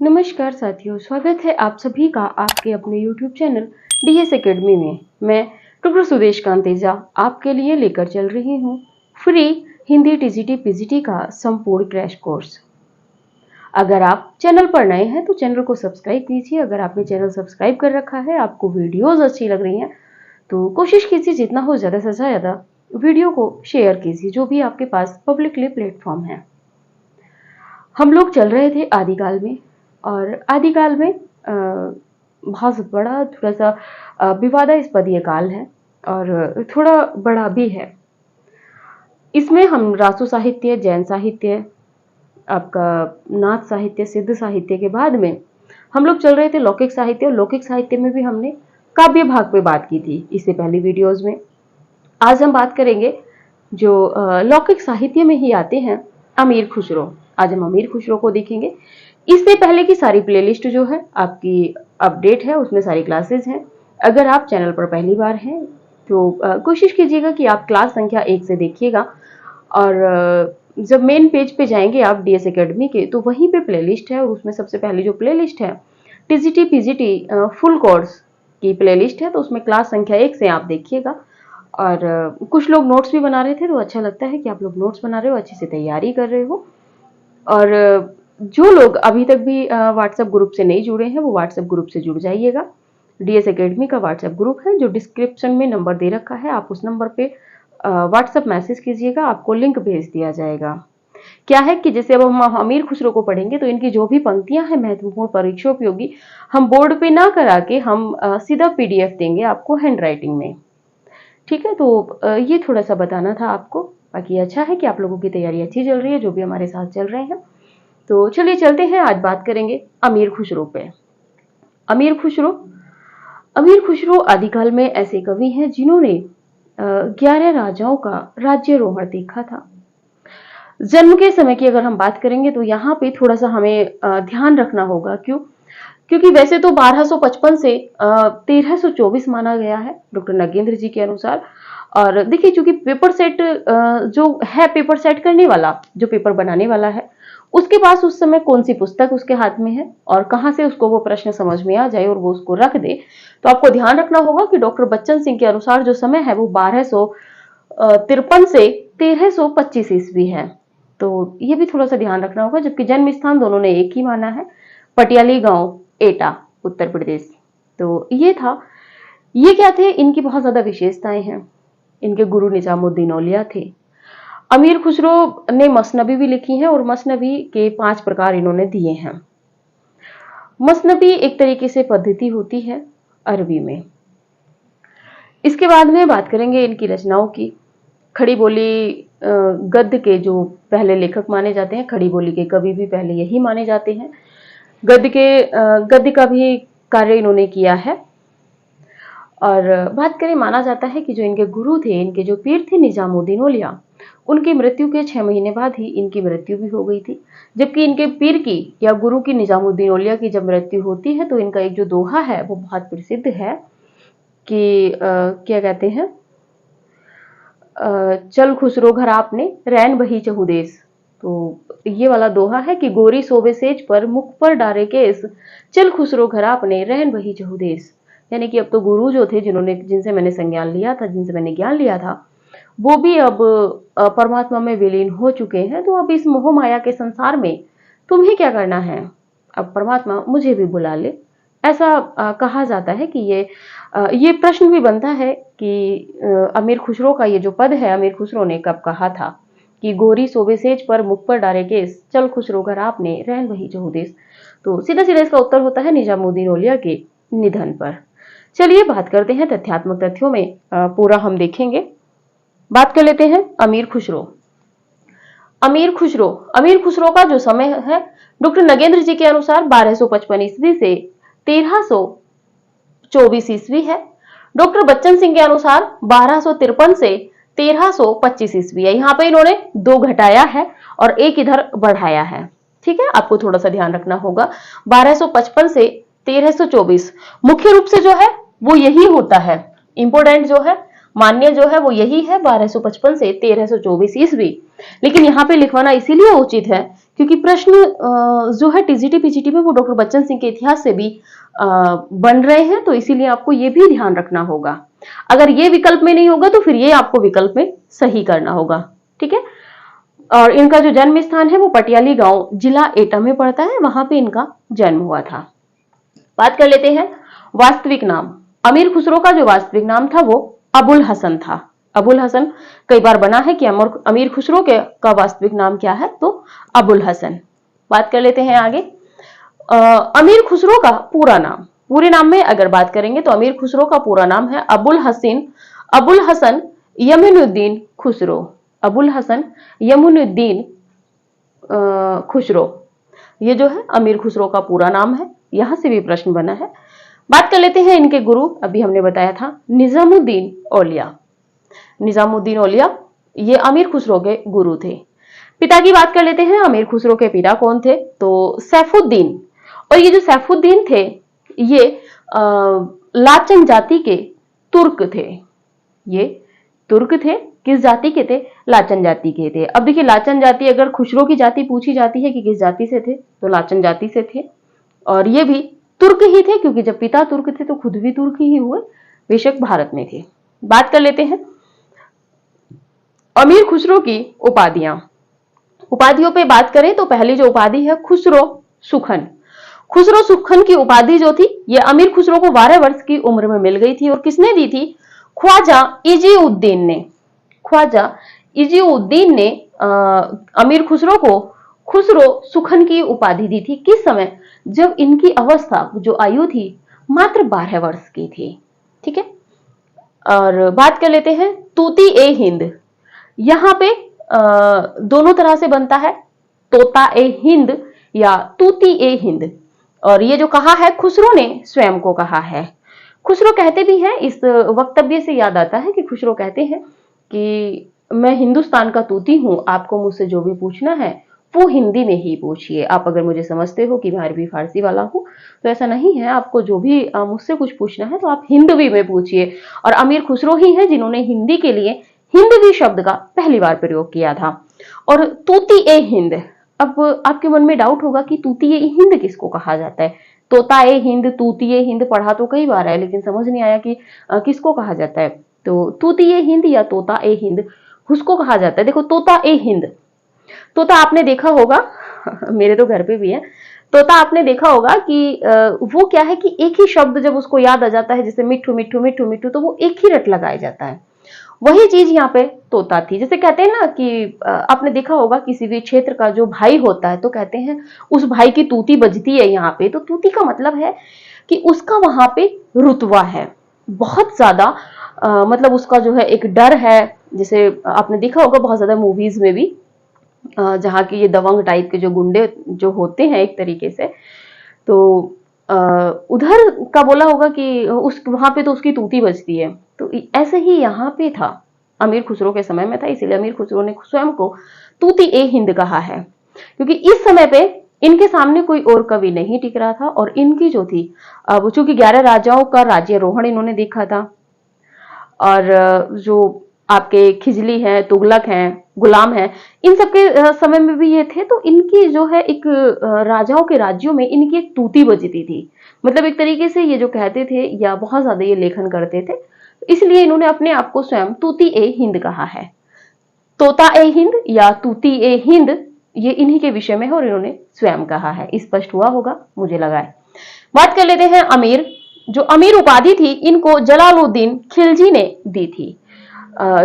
नमस्कार साथियों, स्वागत है आप सभी का आपके अपने YouTube चैनल डीएस एकेडमी में। मैं डॉक्टर सुदेश कांतेजा आपके लिए लेकर चल रही हूँ फ्री हिंदी टीजीटी पीजीटी का संपूर्ण क्रैश कोर्स। अगर आप चैनल पर नए हैं तो चैनल को सब्सक्राइब कीजिए। अगर आपने चैनल सब्सक्राइब कर रखा है, आपको वीडियोज अच्छी लग रही हैं तो कोशिश कीजिए जितना हो ज़्यादा से ज़्यादा वीडियो को शेयर कीजिए जो भी आपके पास पब्लिकली प्लेटफॉर्म है। हम लोग चल रहे थे आदिकाल में, और आदिकाल में बहुत बड़ा थोड़ा सा विवादास्पद ये काल है और थोड़ा बड़ा भी है। इसमें हम रासो साहित्य, जैन साहित्य, आपका नाथ साहित्य, सिद्ध साहित्य के बाद में हम लोग चल रहे थे लौकिक साहित्य, और लौकिक साहित्य में भी हमने काव्य भाग पे बात की थी इससे पहले वीडियोज में। आज हम बात करेंगे जो लौकिक साहित्य में ही आते हैं, अमीर खुसरो। आज हम अमीर खुसरो को देखेंगे। इससे पहले की सारी प्लेलिस्ट जो है आपकी अपडेट है, उसमें सारी क्लासेस हैं। अगर आप चैनल पर पहली बार हैं तो कोशिश कीजिएगा कि आप क्लास संख्या 1 से देखिएगा, और जब मेन पेज पे जाएंगे आप डीएस एकेडमी के तो वहीं पे प्लेलिस्ट है, और उसमें सबसे पहले जो प्लेलिस्ट है टीजीटी पीजीटी फुल कोर्स की प्लेलिस्ट है, तो उसमें क्लास संख्या 1 से आप देखिएगा। और कुछ लोग नोट्स भी बना रहे थे तो अच्छा लगता है कि आप लोग नोट्स बना रहे हो, अच्छे से तैयारी कर रहे हो। और जो लोग अभी तक भी व्हाट्सएप ग्रुप से नहीं जुड़े हैं वो व्हाट्सएप ग्रुप से जुड़ जाइएगा। डीएस एकेडमी का व्हाट्सएप ग्रुप है जो डिस्क्रिप्शन में नंबर दे रखा है, आप उस नंबर पे व्हाट्सएप मैसेज कीजिएगा, आपको लिंक भेज दिया जाएगा। क्या है कि जैसे अब हम अमीर खुसरो को पढ़ेंगे तो इनकी जो भी पंक्तियां हैं महत्वपूर्ण परीक्षा उपयोगी, हम बोर्ड पे ना करा के हम सीधा पीडीएफ देंगे आपको हैंड राइटिंग में। ठीक है, तो ये थोड़ा सा बताना था आपको। बाकी अच्छा है कि आप लोगों की तैयारी अच्छी चल रही है जो भी हमारे साथ चल रहे हैं। तो चलिए चलते हैं, आज बात करेंगे अमीर खुसरो पे। अमीर खुसरो, अमीर खुसरो आदिकाल में ऐसे कवि हैं जिन्होंने 11 राजाओं का राज्यारोहण देखा था। जन्म के समय की अगर हम बात करेंगे तो यहाँ पे थोड़ा सा हमें ध्यान रखना होगा। क्योंकि वैसे तो 1255 से 1324 माना गया है डॉक्टर नगेंद्र जी के अनुसार। और देखिए, चूंकि पेपर सेट जो है, पेपर सेट करने वाला जो पेपर बनाने वाला है उसके पास उस समय कौन सी पुस्तक उसके हाथ में है और कहां से उसको वो प्रश्न समझ में आ जाए और वो उसको रख दे, तो आपको ध्यान रखना होगा कि डॉक्टर बच्चन सिंह के अनुसार जो समय है वो 1253 से 1325 ईस्वी है। तो ये भी थोड़ा सा ध्यान रखना होगा। जबकि जन्म स्थान दोनों ने एक ही माना है, पटियाली गांव, एटा, उत्तर प्रदेश। तो ये था। ये क्या थे, इनकी बहुत ज्यादा विशेषताएं हैं। इनके गुरु निजामुद्दीन औलिया थे। अमीर खुसरो ने मसनबी भी लिखी है, और मसनबी के 5 प्रकार इन्होंने दिए हैं। मसनबी एक तरीके से पद्धति होती है अरबी में। इसके बाद में बात करेंगे इनकी रचनाओं की। खड़ी बोली गद्य के जो पहले लेखक माने जाते हैं, खड़ी बोली के कवि भी पहले यही माने जाते हैं। गद्य का भी कार्य इन्होंने किया है। और बात करें, माना जाता है कि जो इनके गुरु थे, इनके जो पीर थे निजामुद्दीन औलिया, उनकी मृत्यु के 6 महीने बाद ही इनकी मृत्यु भी हो गई थी। जबकि इनके पीर की या गुरु की निजामुद्दीन औलिया की जब मृत्यु होती है तो इनका एक जो दोहा है वो बहुत प्रसिद्ध है कि क्या कहते हैं, चल खुसरो घर आपने रैन बही चहुदेस। तो ये वाला दोहा है कि गोरी सोवे सेज पर मुख पर डारे केस, चल खुसरो घर आपने रैन बही चहुदेस। यानी कि अब तो गुरु जो थे, जिनसे मैंने संज्ञान लिया था, जिनसे मैंने ज्ञान लिया था, वो भी अब परमात्मा में विलीन हो चुके हैं। तो अब इस मोह माया के संसार में तुम्हें क्या करना है, अब परमात्मा मुझे भी बुला ले। ऐसा कहा जाता है कि ये प्रश्न भी बनता है कि अमीर खुसरो का ये जो पद है, अमीर खुसरो ने कब कहा था कि गोरी सोवे सेज पर मुख पर डारे केस, चल खुसरो घर आपने रहन वही चहुदेस। तो सीधा सीधा इसका उत्तर होता है निजामुद्दीन औलिया के निधन पर। चलिए बात करते हैं तथ्यात्मक तथ्यों में, पूरा हम देखेंगे। बात कर लेते हैं अमीर खुसरो। अमीर खुसरो का जो समय है डॉक्टर नगेंद्र जी के अनुसार 1255 ईस्वी से 1324 ईस्वी है। डॉक्टर बच्चन सिंह के अनुसार 1253 से 1325 ईस्वी है। यहाँ पे इन्होंने 2 घटाया है और 1 इधर बढ़ाया है। ठीक है, आपको थोड़ा सा ध्यान रखना होगा। 1255 से 1324 मुख्य रूप से जो है वो यही होता है, इंपोर्टेंट जो है, मान्य जो है वो यही है, 1255 से 1324 ईस्वी। लेकिन यहाँ पे लिखवाना इसीलिए उचित है क्योंकि प्रश्न जो है टीजीटी पीजीटी में वो डॉक्टर बच्चन सिंह के इतिहास से भी बन रहे हैं, तो इसीलिए आपको ये भी ध्यान रखना होगा। अगर ये विकल्प में नहीं होगा तो फिर ये आपको विकल्प में सही करना होगा, ठीक है। और इनका जो जन्म स्थान है वो पटियाली गांव जिला एटा में पड़ता है, वहां पे इनका जन्म हुआ था। बात कर लेते हैं वास्तविक नाम। अमीर खुसरो का जो वास्तविक नाम था वो अबुल हसन था। अबुल हसन कई बार बना है कि अमीर खुसरो के का वास्तविक नाम क्या है, तो अबुल हसन। बात कर लेते हैं आगे। अमीर खुसरो का पूरा नाम, पूरे नाम में अगर बात करेंगे तो अमीर खुसरो का पूरा नाम है अबुल हसन यमुनुद्दीन खुसरो। अबुल हसन यमुनुद्दीन खुसरो, ये जो है अमीर खुसरो का पूरा नाम है। यहां से भी प्रश्न बना है। बात कर लेते हैं इनके गुरु। अभी हमने बताया था निजामुद्दीन औलिया। निजामुद्दीन औलिया ये अमीर खुसरो के गुरु थे। पिता की बात कर लेते हैं। अमीर खुसरो के पिता कौन थे, तो सैफुद्दीन। और ये जो सैफुद्दीन थे ये लाचन जाति के तुर्क थे। ये तुर्क थे, किस जाति के थे, लाचन जाति के थे। अब देखिए लाचन जाति, अगर खुसरो की जाति पूछी जाती है कि किस जाति से थे, तो लाचन जाति से थे। और ये भी तुर्क ही थे, क्योंकि जब पिता तुर्क थे तो खुद भी तुर्क ही हुए, बेशक भारत में थे। बात कर लेते हैं अमीर खुसरो की उपाधियां। उपाधियों पे बात करें तो पहली जो उपाधि है खुसरो सुखन। खुसरो सुखन की उपाधि जो थी ये अमीर खुसरो को 12 वर्ष की उम्र में मिल गई थी। और किसने दी थी, ख्वाजा इजीउद्दीन ने। ख्वाजा इजीउद्दीन ने अमीर खुसरो को खुसरो सुखन की उपाधि दी थी। किस समय, जब इनकी अवस्था जो आयु थी मात्र 12 वर्ष की थी, ठीक है। और बात कर लेते हैं तूती ए हिंद। यहां पे दोनों तरह से बनता है, तोता ए हिंद या तूती ए हिंद। और ये जो कहा है खुसरो ने स्वयं को कहा है। खुसरो कहते भी हैं, इस वक्तव्य से याद आता है कि खुसरो कहते हैं कि मैं हिंदुस्तान का तूती हूं, आपको मुझसे जो भी पूछना है वो हिंदी में ही पूछिए। आप अगर मुझे समझते हो कि मैं अरबी फारसी वाला हूं तो ऐसा नहीं है, आपको जो भी मुझसे कुछ पूछना है तो आप हिंदवी में पूछिए। और अमीर खुसरो ही है जिन्होंने हिंदी के लिए हिंदवी शब्द का पहली बार प्रयोग किया था। और तूती ए हिंद, अब आपके मन में डाउट होगा कि तूती ए हिंद किसको कहा जाता है। तोता ए हिंद, तूती ए हिंद पढ़ा तो कई बार है, लेकिन समझ नहीं आया कि किसको कहा जाता है। तो तूती ए हिंद या तोता ए हिंद उसको कहा जाता है। देखो तोता ए हिंद, तोता आपने देखा होगा मेरे तो घर पे भी है। तोता आपने देखा होगा कि वो क्या है कि एक ही शब्द जब उसको याद आ जाता है, जैसे मिट्ठू मिट्ठू मिट्ठू मिट्ठू, तो वो एक ही रट लगाया जाता है। वही चीज यहाँ पे तोता थी। जैसे कहते हैं ना कि आपने देखा होगा किसी भी क्षेत्र का जो भाई होता है तो कहते हैं उस भाई की तूती बजती है यहाँ पे। तो तूती का मतलब है कि उसका वहां पे रुतबा है बहुत ज्यादा, मतलब उसका जो है एक डर है। जैसे आपने देखा होगा बहुत ज्यादा मूवीज में भी, जहाँ की ये दबंग टाइप के जो गुंडे जो होते हैं एक तरीके से, तो उधर का बोला होगा कि उस वहां पे तो उसकी तूती बजती है। तो ऐसे ही यहाँ पे था, अमीर खुसरो के समय में था, इसीलिए अमीर खुसरो ने स्वयं को तूती ए हिंद कहा है। क्योंकि इस समय पे इनके सामने कोई और कवि नहीं टिक रहा था। और इनकी जो थी, अब चूंकि 11 राजाओं का राज्यारोहण इन्होंने देखा था, और जो आपके खिजली हैं, तुगलक हैं, गुलाम हैं, इन सबके समय में भी ये थे। तो इनकी जो है एक राजाओं के राज्यों में इनकी एक तूती बजती थी। मतलब एक तरीके से ये जो कहते थे या बहुत ज्यादा ये लेखन करते थे, इसलिए इन्होंने अपने आप को स्वयं तूती ए हिंद कहा है। तोता ए हिंद या तूती ए हिंद ये इन्हीं के विषय में है और इन्होंने स्वयं कहा है। स्पष्ट हुआ होगा मुझे लगा है। बात कर लेते हैं अमीर। जो अमीर उपाधि थी इनको जलालुद्दीन खिलजी ने दी थी।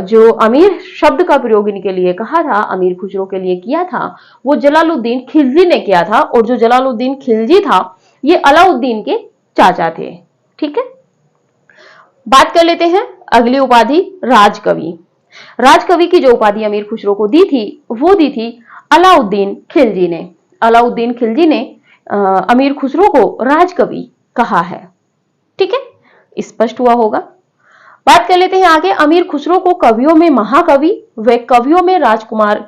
जो अमीर शब्द का प्रयोग इनके लिए कहा था, अमीर खुसरो के लिए किया था, वो जलालुद्दीन खिलजी ने किया था। और जो जलालुद्दीन खिलजी था ये अलाउद्दीन के चाचा थे, ठीक है। बात कर लेते हैं अगली उपाधि राजकवि। राजकवि की जो उपाधि अमीर खुसरो को दी थी वो दी थी अलाउद्दीन खिलजी ने। अलाउद्दीन खिलजी ने अमीर खुसरो को राजकवि कहा है, ठीक है। स्पष्ट हुआ होगा। बात कर लेते हैं आगे। अमीर खुसरो को कवियों में महाकवि व कवियों में राजकुमार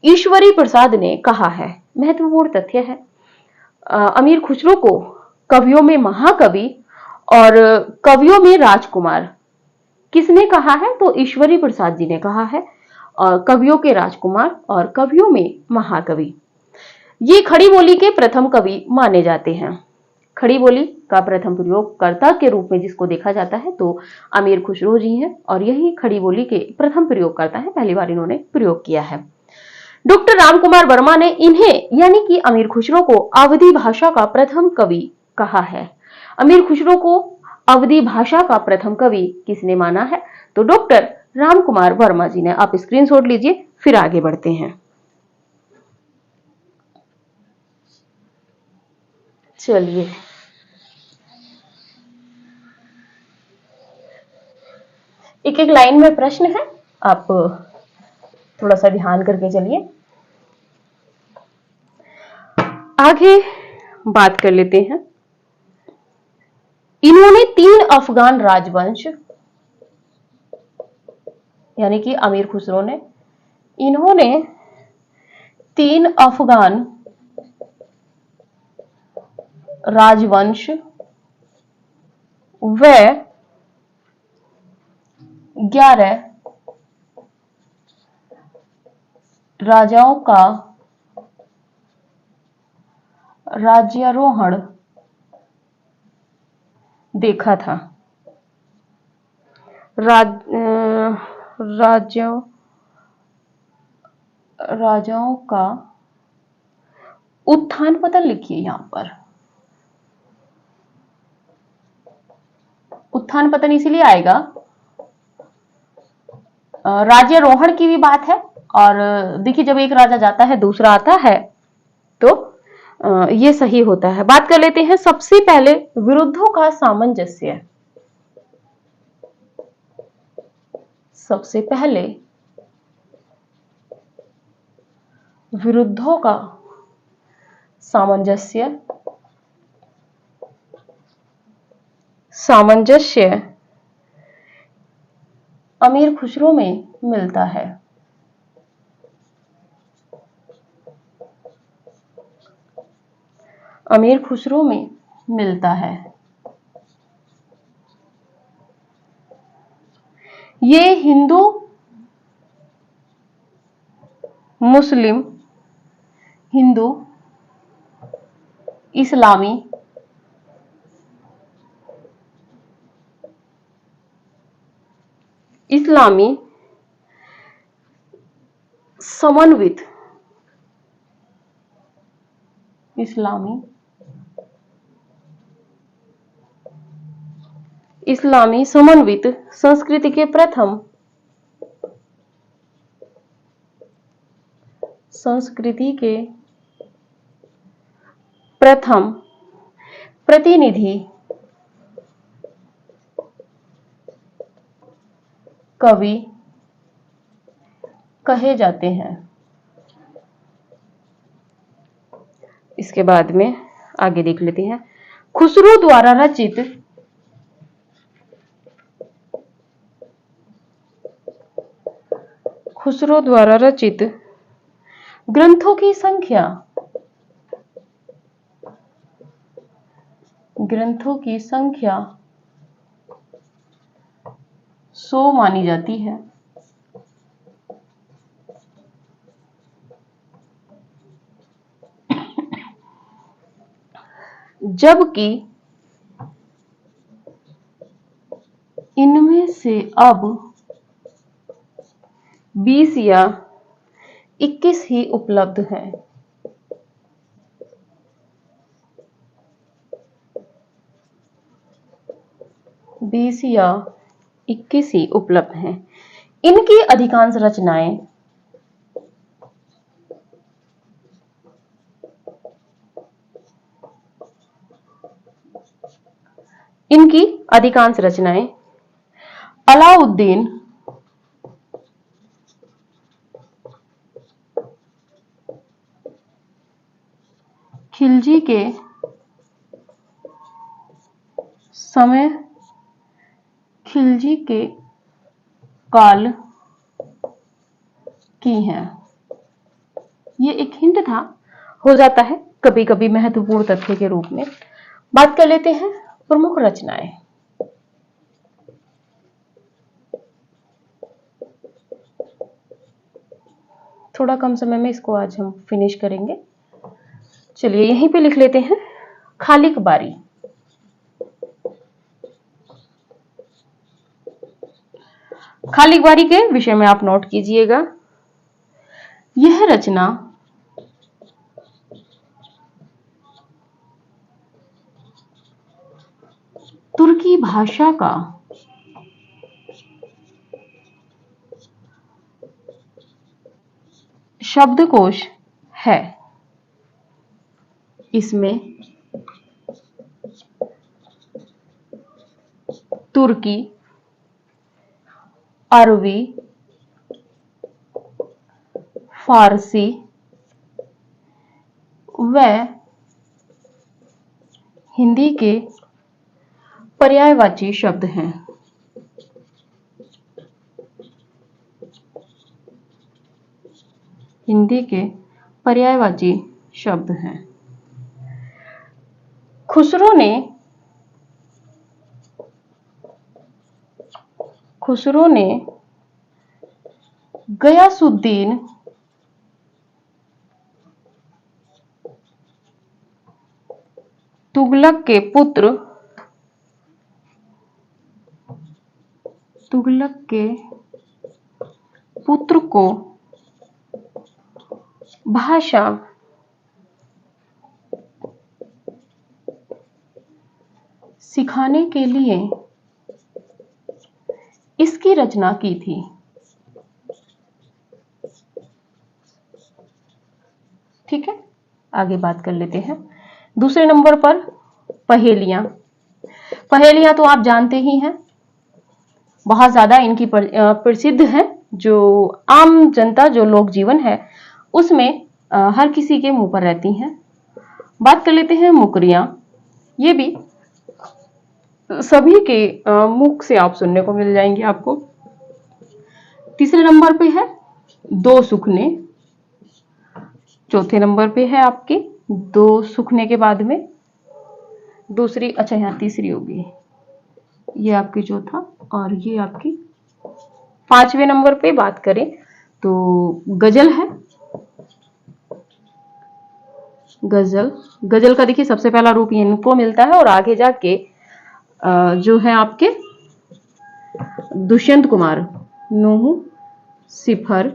ईश्वरी प्रसाद ने कहा है। महत्वपूर्ण तथ्य है। अमीर खुसरो को कवियों में महाकवि और कवियों में राजकुमार किसने कहा है, तो ईश्वरी प्रसाद जी ने कहा है। और कवियों के राजकुमार और कवियों में महाकवि। ये खड़ी बोली के प्रथम कवि माने जाते हैं। खड़ी बोली का प्रथम प्रयोगकर्ता के रूप में जिसको देखा जाता है तो अमीर खुसरो जी हैं और यही खड़ी बोली के प्रथम प्रयोगकर्ता हैं, पहली बार इन्होंने प्रयोग किया है। डॉक्टर रामकुमार वर्मा ने इन्हें यानी कि अमीर खुसरो को अवधी भाषा का प्रथम कवि कहा है। अमीर खुसरो को अवधी भाषा का प्रथम कवि किसने माना है? तो डॉक्टर रामकुमार वर्मा जी ने। आप स्क्रीनशॉट लीजिए, फिर आगे बढ़ते हैं। चलिए, एक एक लाइन में प्रश्न है, आप थोड़ा सा ध्यान करके चलिए। आगे बात कर लेते हैं। इन्होंने 3 अफगान राजवंश यानी कि अमीर खुसरो ने इन्होंने 3 अफगान राजवंश व 11 राजाओं का राज्यारोहण देखा था। राजाओं का उत्थान पतन लिखिए। यहां पर उत्थान पतन इसीलिए आएगा, राज्यारोहण की भी बात है और देखिए जब एक राजा जाता है दूसरा आता है तो ये सही होता है। बात कर लेते हैं सबसे पहले विरुद्धों का सामंजस्य। सबसे पहले विरुद्धों का सामंजस्य अमीर खुसरो में मिलता है। अमीर खुसरो में मिलता है। ये हिंदू मुस्लिम हिंदू इस्लामी समन्वित इस्लामी समन्वित संस्कृति के प्रथम प्रतिनिधि कवि कहे जाते हैं। इसके बाद में आगे देख लेते हैं। खुसरो द्वारा रचित ग्रंथों की संख्या 100 मानी जाती है। जबकि इनमें से अब 20 या 21 ही उपलब्ध हैं। 20 या 21 ही उपलब्ध हैं। इनकी अधिकांश रचनाएं अलाउद्दीन खिलजी के काल की हैं। ये एक हिंट था, हो जाता है कभी कभी महत्वपूर्ण तथ्य के रूप में। बात कर लेते हैं प्रमुख रचनाएं। थोड़ा कम समय में इसको आज हम फिनिश करेंगे। चलिए यहीं पे लिख लेते हैं खालिक बारी। खालिक बारी के विषय में आप नोट कीजिएगा। यह रचना तुर्की भाषा का शब्दकोश है। इसमें तुर्की, अरबी, फारसी व हिंदी के पर्यायवाची शब्द हैं। हिंदी के पर्यायवाची शब्द हैं। खुसरो ने गयासुद्दीन तुगलक के पुत्र को भाषा सिखाने के लिए इसकी रचना की थी। ठीक है, आगे बात कर लेते हैं। दूसरे नंबर पर पहेलियां। पहेलियां तो आप जानते ही हैं, बहुत ज्यादा इनकी प्रसिद्ध है। जो आम जनता, जो लोक जीवन है, उसमें हर किसी के मुंह पर रहती हैं। बात कर लेते हैं मुकरियां। ये भी सभी के मुख से आप सुनने को मिल जाएंगे आपको। तीसरे नंबर पे है दो सुखने। चौथे नंबर पे है आपके दो सुखने के बाद में दूसरी, अच्छा यहाँ तीसरी होगी, ये आपकी चौथा और ये आपकी पांचवें नंबर पे बात करें तो गजल है। गजल का देखिए सबसे पहला रूप इनको मिलता है और आगे जाके जो है आपके दुष्यंत कुमार, नूह, सिफर,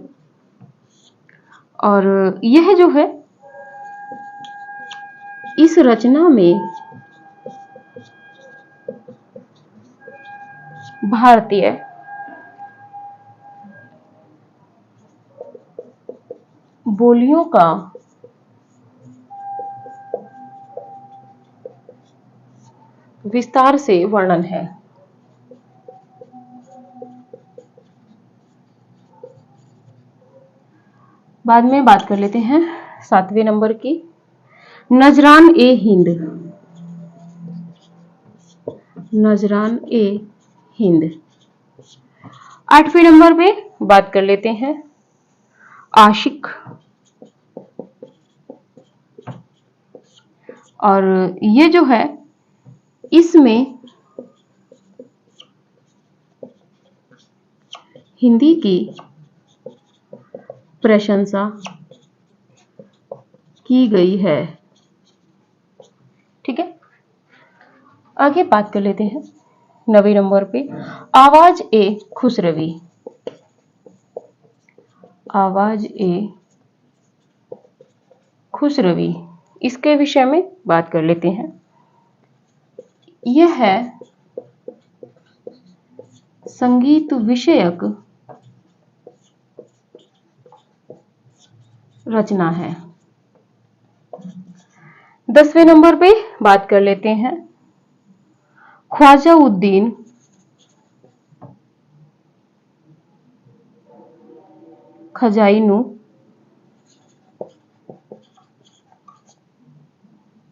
और यह जो है इस रचना में भारतीय बोलियों का विस्तार से वर्णन है। बाद में बात कर लेते हैं सातवें नंबर की नजरान ए हिंद। नजरान ए हिंद। आठवें नंबर पे बात कर लेते हैं आशिक, और ये जो है इसमें हिंदी की प्रशंसा की गई है। ठीक है, आगे बात कर लेते हैं 9वें नंबर पे आवाज ए खुसरवी। आवाज ए खुसरवी, इसके विषय में बात कर लेते हैं। यह है संगीत विषयक रचना है। 10वें नंबर पे बात कर लेते हैं ख्वाजा उद्दीन खजाइनू।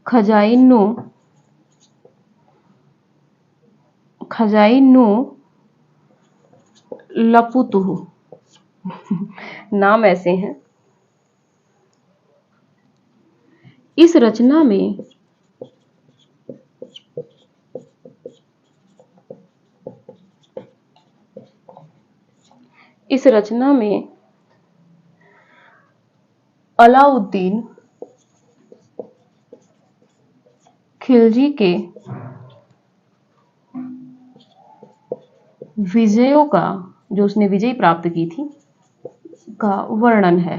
खजाइनू लपुतुहु नाम ऐसे हैं। इस रचना में अलाउद्दीन खिलजी के विजयों का, जो उसने विजय प्राप्त की थी, का वर्णन है।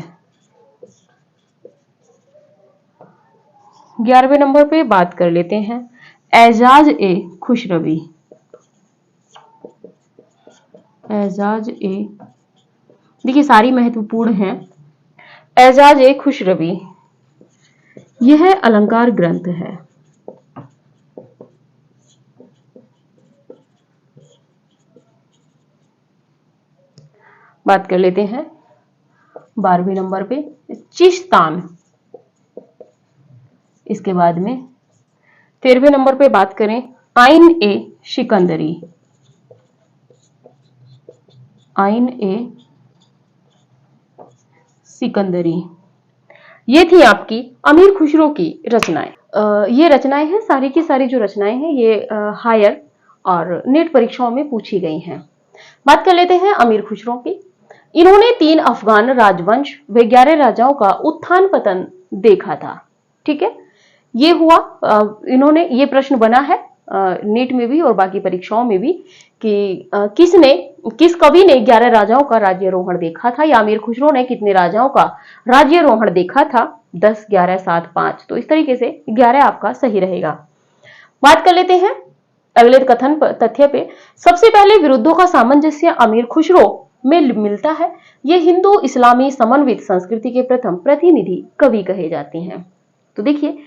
11वें नंबर पे बात कर लेते हैं एजाज ए खुशरवी। एजाज ए, देखिए सारी महत्वपूर्ण हैं। एजाज ए खुशरवी यह अलंकार ग्रंथ है। बात कर लेते हैं 12वें नंबर पे चिश्तान। इसके बाद में 13वें नंबर पे बात करें आइन ए सिकंदरी। आइन ए सिकंदरी, ये थी आपकी अमीर खुसरो की रचनाएं। ये रचनाएं हैं, सारी की सारी जो रचनाएं हैं ये हायर और नेट परीक्षाओं में पूछी गई हैं। बात कर लेते हैं अमीर खुसरो की। इन्होंने 3 अफगान राजवंश व 11 राजाओं का उत्थान पतन देखा था। ठीक है, ये हुआ। इन्होंने, ये प्रश्न बना है नीट में भी और बाकी परीक्षाओं में भी कि किस कवि ने 11 राजाओं का राज्यारोहण देखा था, या अमीर खुसरो ने कितने राजाओं का राज्यारोहण देखा था। 10, 11, 7, 5, तो इस तरीके से 11 आपका सही रहेगा। बात कर लेते हैं अगले कथन तथ्य पे। सबसे पहले विरुद्धों का सामंजस्य अमीर खुसरो में मिलता है। ये हिंदू इस्लामी समन्वित संस्कृति के प्रथम प्रतिनिधि कवि कहे जाते हैं। तो देखिए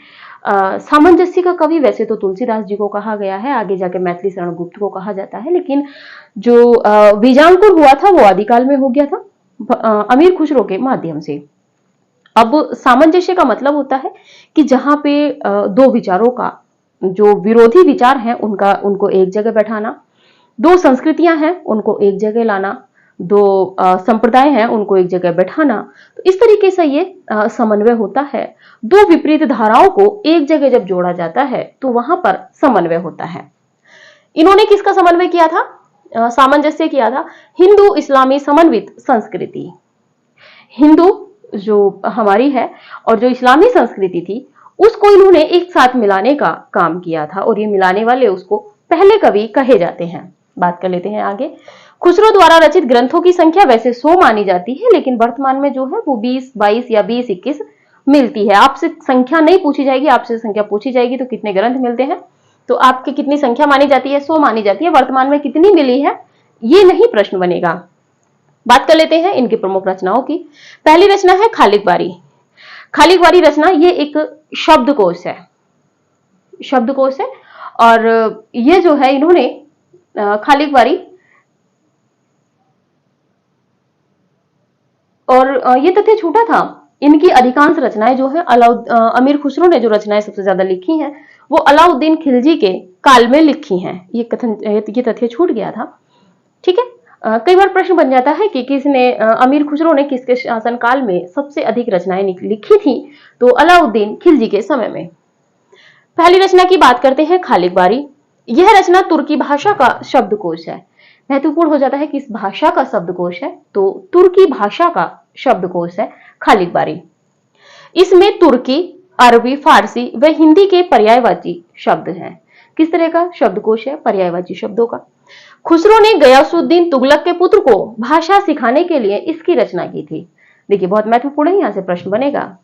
सामंजस्य का कवि वैसे तो तुलसीदास जी को कहा गया है, आगे जाके मैथिली शरण गुप्त को कहा जाता है, लेकिन जो बीजांकुर हुआ था वो आदिकाल में हो गया था अमीर खुसरो के माध्यम से। अब सामंजस्य का मतलब होता है कि जहां पे दो विचारों का, जो विरोधी विचार हैं उनको एक जगह बैठाना, दो संस्कृतियां हैं उनको एक जगह लाना, दो संप्रदाय हैं उनको एक जगह बैठाना, तो इस तरीके से ये समन्वय होता है। दो विपरीत धाराओं को एक जगह जब जोड़ा जाता है तो वहां पर समन्वय होता है। इन्होंने किसका समन्वय किया था, सामंजस्य किया था? हिंदू इस्लामी समन्वित संस्कृति। हिंदू जो हमारी है और जो इस्लामी संस्कृति थी उसको इन्होंने एक साथ मिलाने का काम किया था, और ये मिलाने वाले उसको पहले कवि कहे जाते हैं। बात कर लेते हैं आगे। खुसरो द्वारा रचित ग्रंथों की संख्या वैसे 100 मानी जाती है, लेकिन वर्तमान में जो है वो 20, 22 या 20, 21 मिलती है। आपसे संख्या नहीं पूछी जाएगी, आपसे संख्या पूछी जाएगी तो कितने ग्रंथ मिलते हैं, तो आपकी कितनी संख्या मानी जाती है? 100 मानी जाती है। वर्तमान में कितनी मिली है ये नहीं प्रश्न बनेगा। बात कर लेते हैं इनकी प्रमुख रचनाओं की। पहली रचना है खालिक बारी। खालिक बारी रचना ये एक शब्दकोश है, शब्दकोश है, और ये जो है इन्होंने खालिक बारी, और ये तथ्य छूटा था, इनकी अधिकांश रचनाएं जो है अमीर खुसरो ने जो रचनाएं सबसे ज्यादा लिखी हैं वो अलाउद्दीन खिलजी के काल में लिखी हैं। ये तथ्य छूट गया था। ठीक है, कई बार प्रश्न बन जाता है कि किसने, अमीर खुसरो ने किसके शासनकाल में सबसे अधिक रचनाएं लिखी थी, तो अलाउद्दीन खिलजी के समय में। पहली रचना की बात करते हैं खालिक बारी। यह रचना तुर्की भाषा का शब्दकोश है। महत्वपूर्ण हो जाता है कि इस भाषा का शब्दकोश है, तो तुर्की भाषा का शब्दकोश है खालिक बारी। इसमें तुर्की, अरबी, फारसी व हिंदी के पर्यायवाची शब्द हैं। किस तरह का शब्दकोश है? पर्यायवाची शब्दों का। खुसरो ने गयासुद्दीन तुगलक के पुत्र को भाषा सिखाने के लिए इसकी रचना की थी। देखिए बहुत महत्वपूर्ण है, यहां से प्रश्न बनेगा।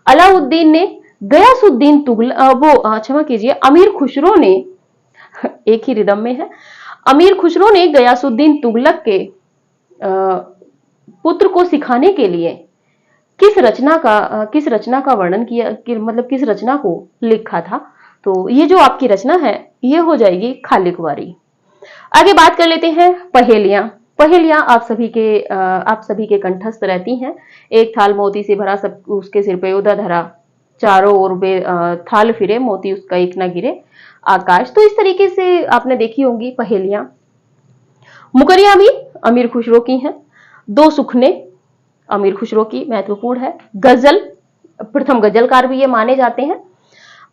अलाउद्दीन ने गयासुद्दीन तुगलक, क्षमा कीजिए, अमीर खुसरो ने, एक ही रिदम में है, अमीर खुसरो ने गयासुद्दीन तुगलक के पुत्र को सिखाने के लिए किस रचना का वर्णन किया, मतलब किस रचना को लिखा था? तो ये जो आपकी रचना है ये हो जाएगी खालिक बारी। आगे बात कर लेते हैं पहेलियां। पहेलियां आप सभी के कंठस्थ रहती हैं। एक थाल मोती से भरा, सब उसके सिर पे उदा धरा, चारों ओर थाल फिरे, मोती उसका एक न गिरे आकाश। तो इस तरीके से आपने देखी होंगी पहेलियां। मुकरिया भी अमीर खुसरो की हैं। दो सुखने अमीर खुसरो की महत्वपूर्ण है। गजल, प्रथम गजलकार भी ये माने जाते हैं।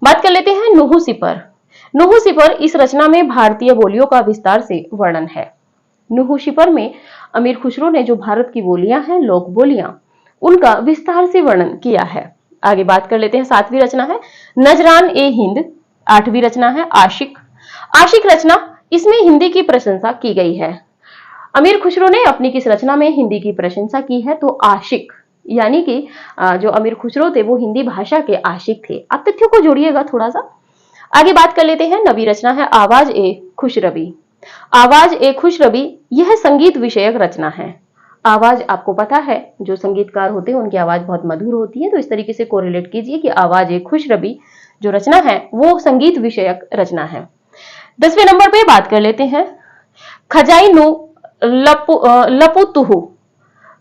बात कर लेते हैं नुहू सिपर। नुहू सिपर, इस रचना में भारतीय बोलियों का विस्तार से वर्णन है। नुहू सिपर में अमीर खुसरो ने जो भारत की बोलियां हैं, लोक बोलियां, उनका विस्तार से वर्णन किया है। आगे बात कर लेते हैं, 7वीं रचना है नजरान ए हिंद। 8वीं रचना है आशिक। आशिक रचना, इसमें हिंदी की प्रशंसा की गई है। अमीर खुसरो ने अपनी किस रचना में हिंदी की प्रशंसा की है? तो आशिक, यानी कि जो अमीर खुसरो थे वो हिंदी भाषा के आशिक थे। आप तथ्यों को जोड़िएगा थोड़ा सा। आगे बात कर लेते हैं। नवी रचना है आवाज ए खुशरबी। आवाज ए खुशरबी यह संगीत विषयक रचना है। आवाज, आपको पता है जो संगीतकार होते हैं उनकी आवाज बहुत मधुर होती है, तो इस तरीके से कोरिलेट कीजिए कि आवाज ए खुशरबी जो रचना है वो संगीत विषयक रचना है। 10वें नंबर पे बात कर लेते हैं खजाइनु लपुतुहु।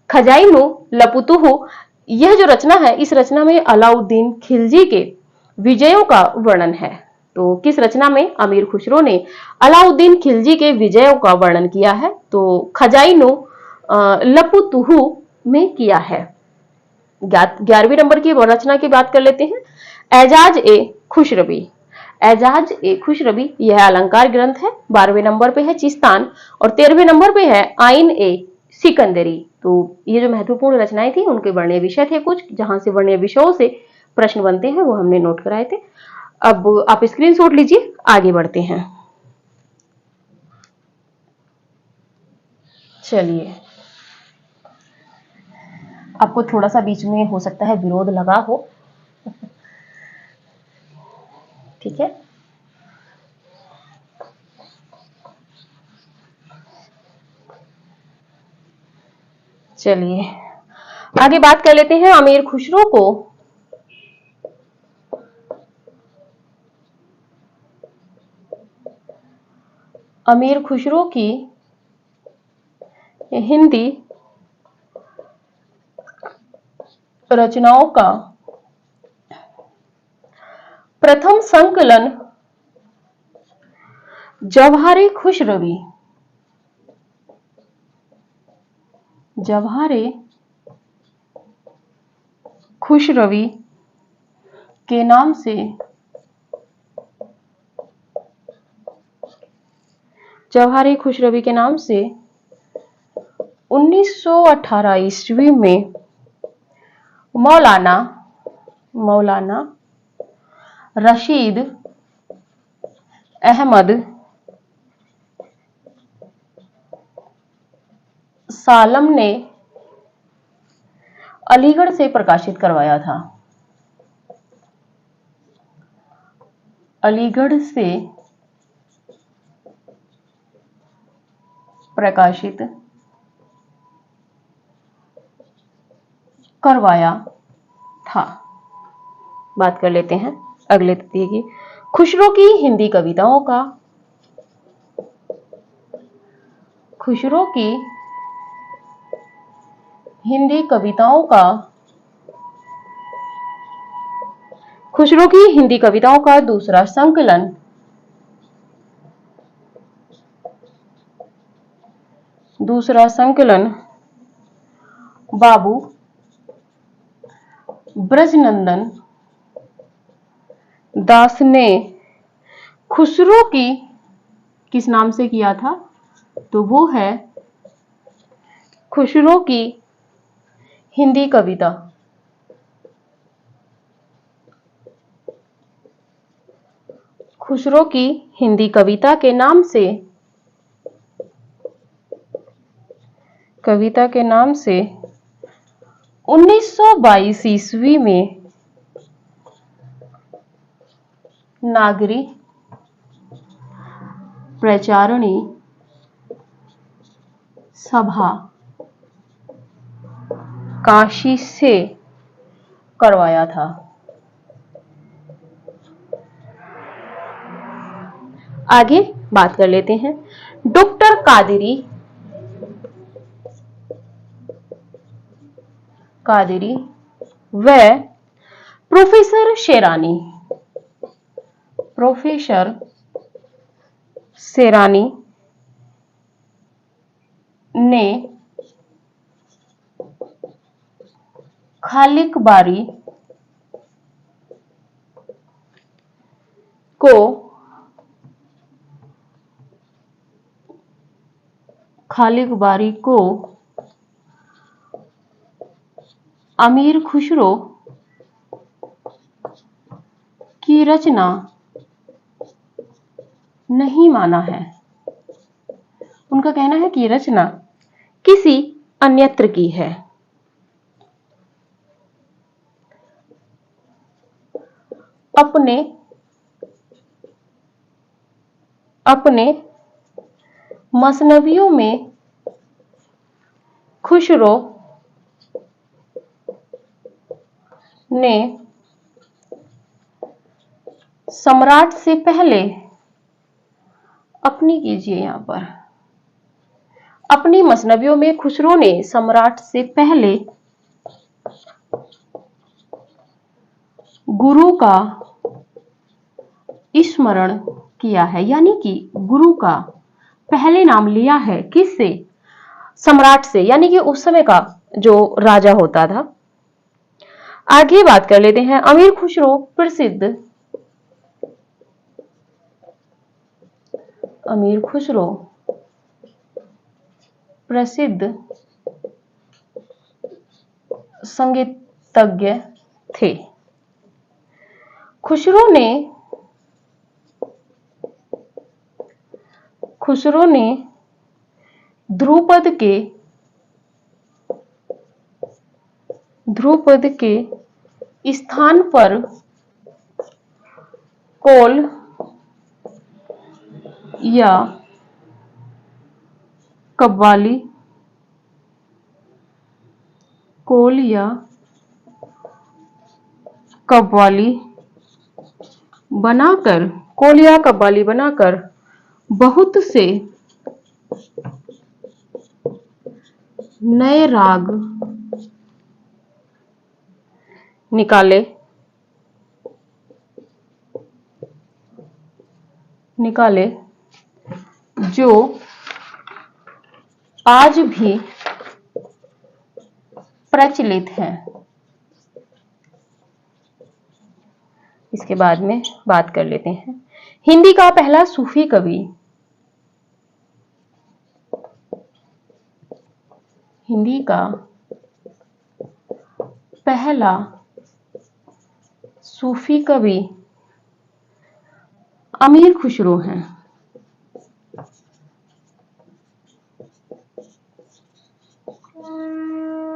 खजाइनु लपुतुहु, यह जो रचना है इस रचना में अलाउद्दीन खिलजी के विजयों का वर्णन है। तो किस रचना में अमीर खुसरो ने अलाउद्दीन खिलजी के विजयों का वर्णन किया है? तो खजाइनु लपुतुहु में किया है। 11वीं नंबर की रचना की बात कर लेते हैं एजाज ए खुशरबी। एजाज ए खुशरबी यह अलंकार ग्रंथ है। 12वें नंबर पे है चिस्तान और 13वें नंबर पे है आइन ए सिकंदरी। तो ये जो महत्वपूर्ण रचनाएं थी उनके वर्णीय विषय थे कुछ, जहां से वर्णीय विषयों से प्रश्न बनते हैं वो हमने नोट कराए थे। अब आप स्क्रीनशॉट लीजिए, आगे बढ़ते हैं। चलिए, आपको थोड़ा सा बीच में हो सकता है विरोध लगा हो, ठीक है। चलिए आगे बात कर लेते हैं अमीर खुसरो को अमीर खुसरो की हिंदी रचनाओं का प्रथम संकलन जवाहरे खुशरवी, जवाहरे खुशरवी के नाम से जवाहरे खुशरवी के नाम से 1918 ईस्वी में मौलाना रशीद अहमद सालम ने अलीगढ़ से प्रकाशित करवाया था। अलीगढ़ से प्रकाशित करवाया था। बात कर लेते हैं अगले तथ्य की। खुसरो की हिंदी कविताओं का खुसरो की हिंदी कविताओं का खुसरो की हिंदी कविताओं का दूसरा संकलन बाबू ब्रजनंदन दास ने खुसरो की किस नाम से किया था? तो वो है खुसरो की हिंदी कविता। खुसरो की हिंदी कविता के नाम से 1922 ईस्वी में नागरी प्रचारणी सभा काशी से करवाया था। आगे बात कर लेते हैं डॉक्टर कादिरी व प्रोफेसर शेरानी ने खालिक बारी को अमीर खुसरो की रचना नहीं माना है। उनका कहना है कि ये रचना किसी अन्यत्र की है। अपने मसनवियों में खुसरो ने सम्राट से पहले अपनी कीजिए यहां पर अपनी मसनवियों में खुसरो ने सम्राट से पहले गुरु का स्मरण किया है, यानी कि गुरु का पहले नाम लिया है। किससे? सम्राट से, यानी कि उस समय का जो राजा होता था। आगे बात कर लेते हैं। अमीर खुसरो प्रसिद्ध संगीतज्ञ थे। खुसरो ने ध्रुपद के स्थान पर कोल या कव्वाली बनाकर बहुत से नए राग निकाले जो आज भी प्रचलित हैं। इसके बाद में बात कर लेते हैं हिंदी का पहला सूफी कवि। हिंदी का पहला सूफी कवि अमीर खुसरो हैं।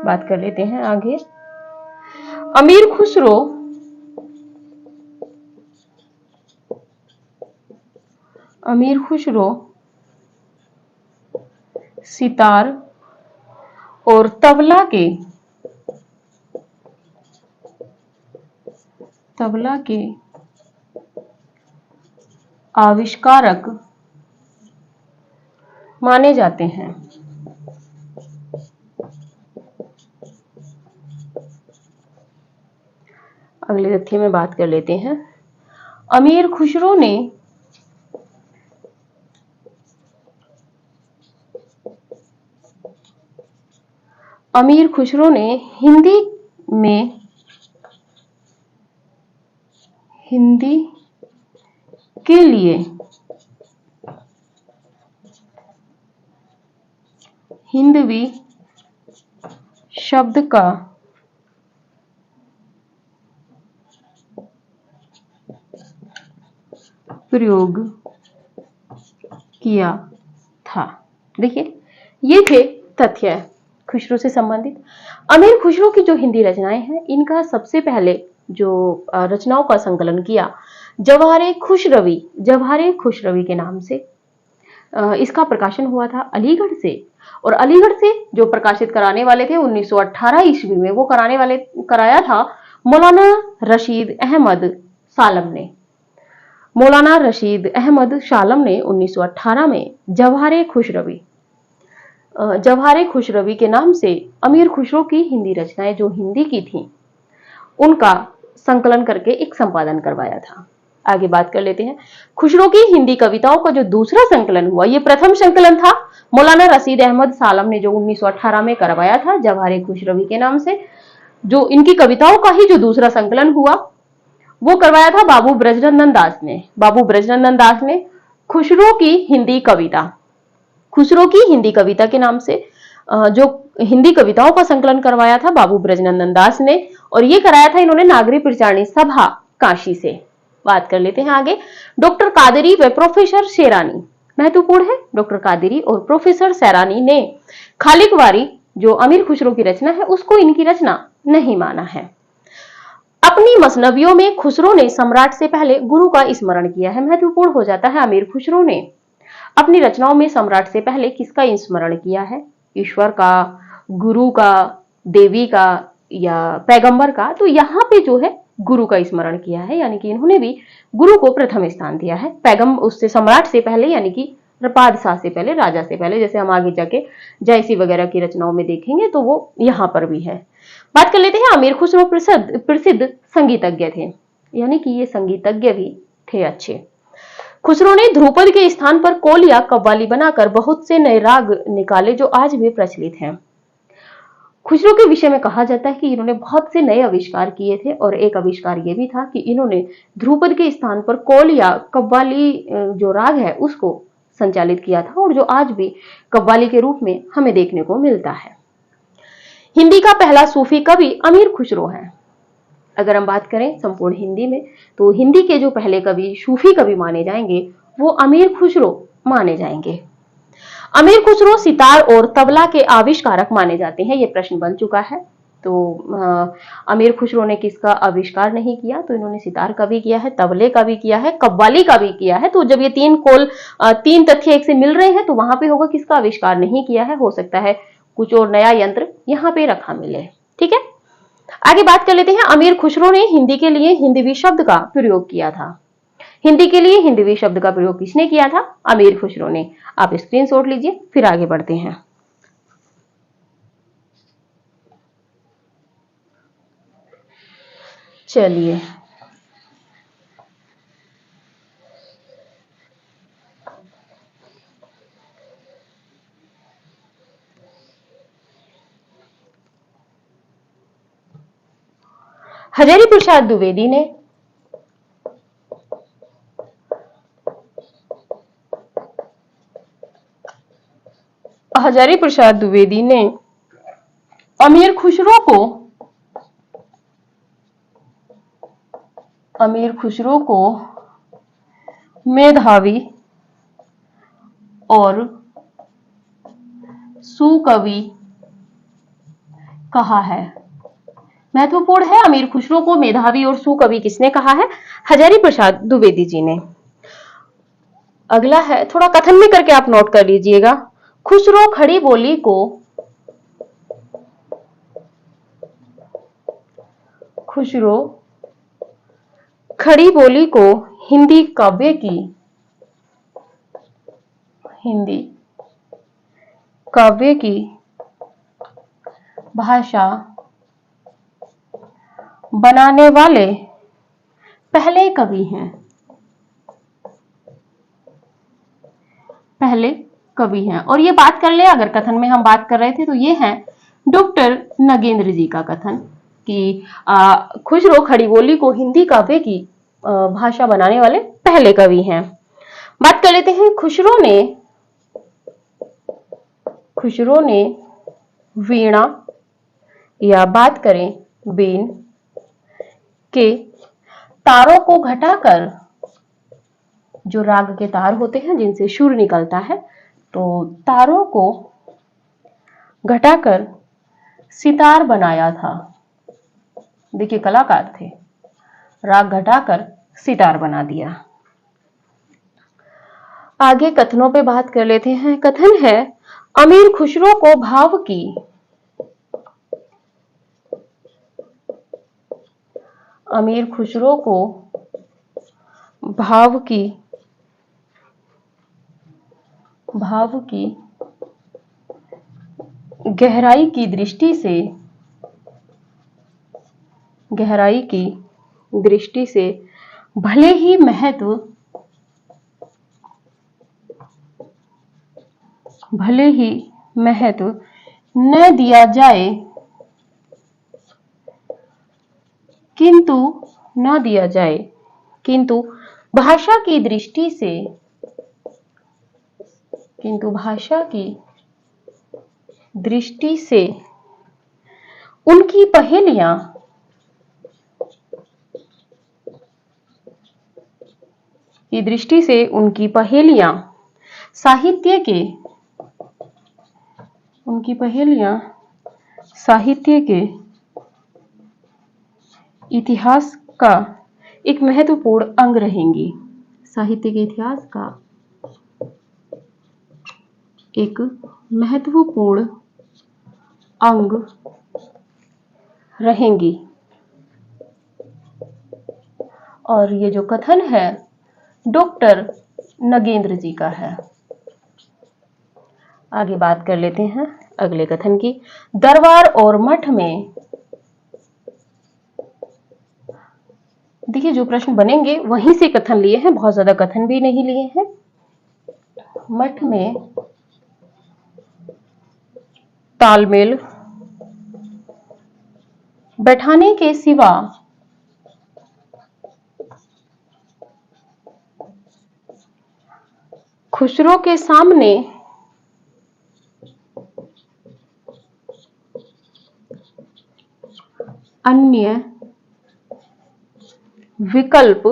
बात कर लेते हैं आगे। अमीर खुसरो सितार और तबला के आविष्कारक माने जाते हैं। अगले तथ्य में बात कर लेते हैं। अमीर खुसरो ने हिंदी के लिए हिंदवी शब्द का प्रयोग किया था। देखिए, ये थे तथ्य खुसरो से संबंधित। अमीर खुसरो की जो हिंदी रचनाएं हैं, इनका सबसे पहले जो रचनाओं का संकलन किया जवाहरे खुशरवी के नाम से। इसका प्रकाशन हुआ था अलीगढ़ से, और अलीगढ़ से जो प्रकाशित कराने वाले थे 1918 ईस्वी में, वो कराया था मौलाना रशीद अहमद शालम ने 1918 में जवाहरे खुशरवी के नाम से अमीर खुसरो की हिंदी रचनाएं जो हिंदी की थीं, उनका संकलन करके एक संपादन करवाया था। आगे बात कर लेते हैं। खुसरो की हिंदी कविताओं का जो दूसरा संकलन हुआ, ये प्रथम संकलन था मौलाना रशीद अहमद सालम ने जो 1918 में करवाया था जवाहरे खुशरवी के नाम से। जो इनकी कविताओं का ही जो दूसरा संकलन हुआ, वो करवाया था बाबू ब्रजनंदन दास ने खुसरो की हिंदी कविता के नाम से जो हिंदी कविताओं का संकलन करवाया था बाबू ब्रजनंदन दास ने, और ये कराया था इन्होंने नागरी प्रचारणी सभा काशी से। बात कर लेते हैं आगे। डॉक्टर कादरी व प्रोफेसर शेरानी, महत्वपूर्ण है, डॉक्टर कादरी और प्रोफेसर शेरानी ने खालिकवारी जो अमीर खुसरो की रचना है उसको इनकी रचना नहीं माना है। अपनी मसनवियों में खुसरो ने सम्राट से पहले गुरु का स्मरण किया है। महत्वपूर्ण हो जाता है, अमीर खुसरो ने अपनी रचनाओं में सम्राट से पहले किसका स्मरण किया है? ईश्वर का, गुरु का, देवी का या पैगंबर का। तो यहाँ पे जो है गुरु का स्मरण किया है, यानी कि इन्होंने भी गुरु को प्रथम स्थान दिया है। पैगंबर उससे सम्राट से पहले, यानी कि बादशाह से पहले, राजा से पहले, जैसे हम आगे जाके जयसी वगैरह की रचनाओं में देखेंगे तो वो यहाँ पर भी है। बात कर लेते हैं, अमीर खुसरो प्रसिद्ध संगीतज्ञ थे, यानी कि ये संगीतज्ञ भी थे अच्छे। खुसरो ने ध्रुपद के स्थान पर कोल या कव्वाली बनाकर बहुत से नए राग निकाले जो आज भी प्रचलित हैं। खुसरो के विषय में कहा जाता है कि इन्होंने बहुत से नए आविष्कार किए थे और एक आविष्कार ये भी था कि इन्होंने ध्रुपद के स्थान पर कोल या कव्वाली जो राग है उसको संचालित किया था और जो आज भी कव्वाली के रूप में हमें देखने को मिलता है। हिंदी का पहला सूफी कवि अमीर खुसरो है। अगर हम बात करें संपूर्ण हिंदी में तो हिंदी के जो पहले कवि सूफी कवि माने जाएंगे वो अमीर खुसरो माने जाएंगे। अमीर खुसरो सितार और तबला के आविष्कारक माने जाते हैं, ये प्रश्न बन चुका है। तो अमीर खुसरो ने किसका आविष्कार नहीं किया? तो इन्होंने सितार का भी किया है, तबले का भी किया है, कव्वाली का भी किया है। तो जब ये तीन तथ्य एक से मिल रहे हैं तो वहां पे होगा किसका आविष्कार नहीं किया है। हो सकता है कुछ और नया यंत्र यहाँ पे रखा मिले। ठीक है, आगे बात कर लेते हैं। अमीर खुसरो ने हिंदी के लिए हिंदवी शब्द का प्रयोग किया था। हिंदी के लिए हिंदवी शब्द का प्रयोग किसने किया था? अमीर खुसरो ने। आप स्क्रीनशॉट लीजिए, फिर आगे बढ़ते हैं। चलिए, हजारी प्रसाद द्विवेदी ने हजारी प्रसाद द्विवेदी ने अमीर खुसरो को मेधावी और सुकवि कहा है। महत्वपूर्ण है, अमीर खुसरो को मेधावी और सुकवि किसने कहा है? हजारी प्रसाद द्विवेदी जी ने। अगला है, थोड़ा कथन में करके आप नोट कर लीजिएगा। खुसरो खड़ी बोली को हिंदी काव्य की भाषा बनाने वाले पहले कवि हैं। और ये बात कर ले, अगर कथन में हम बात कर रहे थे तो ये है डॉक्टर नगेंद्र जी का कथन कि खुसरो खड़ी बोली को हिंदी काव्य की भाषा बनाने वाले पहले कवि हैं। बात कर लेते हैं, खुसरो ने वीणा या बात करें बीन के तारों को घटाकर, जो राग के तार होते हैं जिनसे सुर निकलता है, तो तारों को घटाकर सितार बनाया था। देखिए, कलाकार थे, राग घटाकर सितार बना दिया। आगे कथनों पे बात कर लेते हैं। कथन है, अमीर खुसरो को भाव की गहराई की दृष्टि से भले ही महत्व न दिया जाए, किंतु भाषा की दृष्टि से उनकी पहेलियां की दृष्टि से उनकी पहेलियां साहित्य के इतिहास का एक महत्वपूर्ण अंग रहेंगी। साहित्य के इतिहास का एक महत्वपूर्ण अंग रहेंगी। और ये जो कथन है डॉक्टर नगेंद्र जी का है। आगे बात कर लेते हैं अगले कथन की। दरबार और मठ में, देखिए जो प्रश्न बनेंगे वहीं से कथन लिए हैं, बहुत ज्यादा कथन भी नहीं लिए हैं। मठ में तालमेल बैठाने के सिवा खुसरो के सामने अन्य विकल्प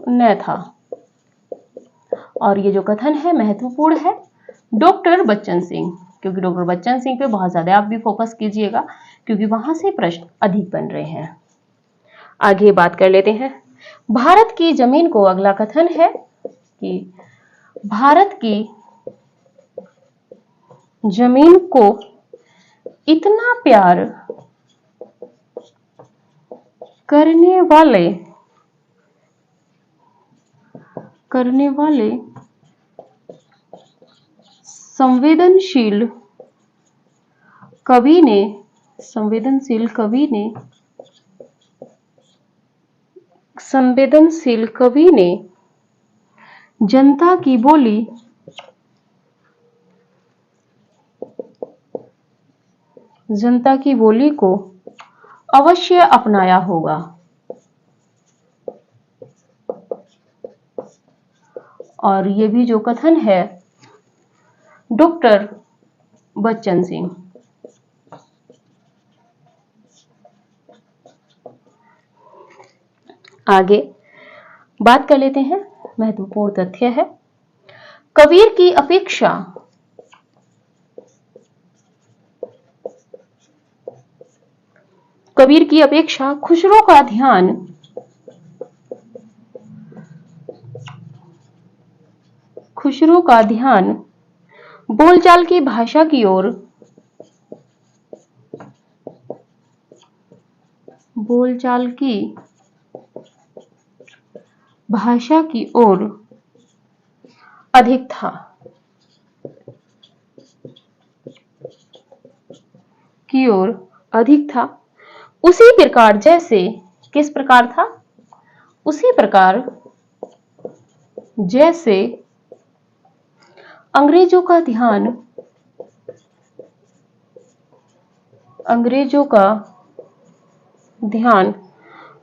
न था। और ये जो कथन है महत्वपूर्ण है डॉक्टर बच्चन सिंह, क्योंकि डॉक्टर बच्चन सिंह पे बहुत ज्यादा आप भी फोकस कीजिएगा, क्योंकि वहां से प्रश्न अधिक बन रहे हैं। आगे बात कर लेते हैं भारत की जमीन को। अगला कथन है कि भारत की जमीन को इतना प्यार करने वाले संवेदनशील कवि ने जनता की बोली को अवश्य अपनाया होगा। और ये भी जो कथन है डॉक्टर बच्चन सिंह। आगे बात कर लेते हैं महत्वपूर्ण तथ्य है कबीर की अपेक्षा खुसरो का ध्यान बोलचाल की भाषा की ओर अधिक था। उसी प्रकार किस प्रकार था? उसी प्रकार जैसे अंग्रेजों का ध्यान